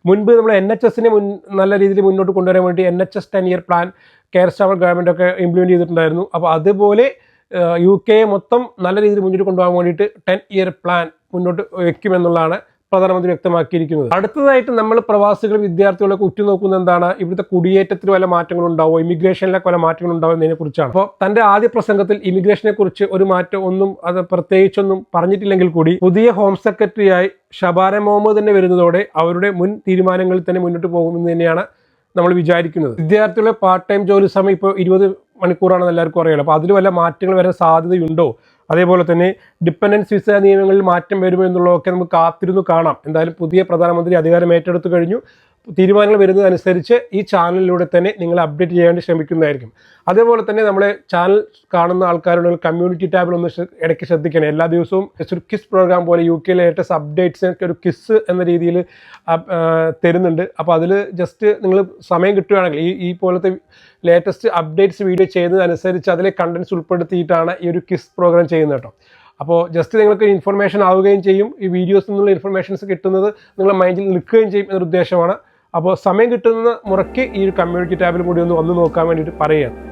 മുൻപ് നമ്മൾ NHS-നെ നല്ല രീതിയിൽ മുന്നോട്ട് കൊണ്ടുവരാൻ വേണ്ടി NHS 10-year plan care Starmer government ഒക്കെ ഇംപ്ലിമെൻറ്റ് ചെയ്തിട്ടുണ്ടായിരുന്നു. അപ്പോൾ അതുപോലെ UK മൊത്തം നല്ല രീതിയിൽ മുന്നോട്ട് കൊണ്ടുപോകാൻ വേണ്ടിയിട്ട് 10-year പ്ലാൻ മുന്നോട്ട് വയ്ക്കുമെന്നുള്ളതാണ് പ്രധാനമന്ത്രി വ്യക്തമാക്കിയിരിക്കുന്നത്. അടുത്തതായിട്ട് നമ്മൾ പ്രവാസികൾ വിദ്യാർത്ഥികളൊക്കെ ഉറ്റുനോക്കുന്ന എന്താണ്, ഇവിടുത്തെ കുടിയേറ്റത്തിൽ വല്ല മാറ്റങ്ങളുണ്ടാവോ, ഇമിഗ്രേഷനിലൊക്കെ വല്ല മാറ്റങ്ങളുണ്ടാവോ എന്നതിനെ കുറിച്ചാണ്. അപ്പോൾ തന്റെ ആദ്യ പ്രസംഗത്തിൽ ഇമിഗ്രേഷനെ കുറിച്ച് ഒരു മാറ്റം ഒന്നും അത് പ്രത്യേകിച്ചൊന്നും പറഞ്ഞിട്ടില്ലെങ്കിൽ കൂടി പുതിയ ഹോം സെക്രട്ടറിയായി ഷബാന മുഹമ്മദ് തന്നെ വരുന്നതോടെ അവരുടെ മുൻ തീരുമാനങ്ങളിൽ തന്നെ മുന്നോട്ട് പോകുമെന്ന് തന്നെയാണ് നമ്മൾ വിചാരിക്കുന്നത്. വിദ്യാർത്ഥികളുടെ പാർട്ട് ടൈം ജോലി സമയം ഇപ്പോൾ 20 മണിക്കൂറാണെന്ന് എല്ലാവർക്കും അറിയാലോ. അപ്പോൾ അതിൽ വല്ല മാറ്റങ്ങൾ വരാൻ സാധ്യതയുണ്ടോ, അതേപോലെ തന്നെ ഡിപ്പെൻഡൻസ് വിസ നിയമങ്ങളിൽ മാറ്റം വരുമോ എന്നുള്ളതൊക്കെ നമുക്ക് കാത്തിരുന്നു കാണാം. എന്തായാലും പുതിയ പ്രധാനമന്ത്രി അധികാരം ഏറ്റെടുത്തു കഴിഞ്ഞു. തീരുമാനങ്ങൾ വരുന്നതനുസരിച്ച് ഈ ചാനലിലൂടെ തന്നെ നിങ്ങൾ അപ്ഡേറ്റ് ചെയ്യാൻ വേണ്ടി ശ്രമിക്കുന്നതായിരിക്കും. അതേപോലെ തന്നെ നമ്മളെ ചാനൽ കാണുന്ന ആൾക്കാരുടെ കമ്മ്യൂണിറ്റി ടാബിൽ ഒന്ന് ഇടയ്ക്ക് ശ്രദ്ധിക്കണം. എല്ലാ ദിവസവും ഒരു ക്വിസ് പ്രോഗ്രാം പോലെ UK ലേറ്റസ്റ്റ് അപ്ഡേറ്റ്സിനൊക്കെ ഒരു ക്വിസ് എന്ന രീതിയിൽ തരുന്നുണ്ട്. അപ്പോൾ അതിൽ ജസ്റ്റ് നിങ്ങൾ സമയം കിട്ടുകയാണെങ്കിൽ ഈ പോലത്തെ ലേറ്റസ്റ്റ് അപ്ഡേറ്റ്സ് വീഡിയോ ചെയ്യുന്നതനുസരിച്ച് അതിലെ കണ്ടൻസ് ഉൾപ്പെടുത്തിയിട്ടാണ് ഈ ഒരു ക്വിസ് പ്രോഗ്രാം ചെയ്യുന്നത് കേട്ടോ. അപ്പോൾ ജസ്റ്റ് നിങ്ങൾക്ക് ഇൻഫർമേഷൻ ആവുകയും ചെയ്യും, ഈ വീഡിയോസിൽ നിന്നുള്ള ഇൻഫർമേഷൻസ് കിട്ടുന്നത് നിങ്ങളുടെ മൈൻഡിൽ നിൽക്കുകയും ചെയ്യും എന്നൊരു ഉദ്ദേശമാണ്. അപ്പോൾ സമയം കിട്ടുന്ന മുറയ്ക്ക് ഈ ഒരു കമ്മ്യൂണിറ്റി ടാബിൽ കൂടി ഒന്ന് വന്ന് നോക്കാൻ വേണ്ടിയിട്ട് പറയുക.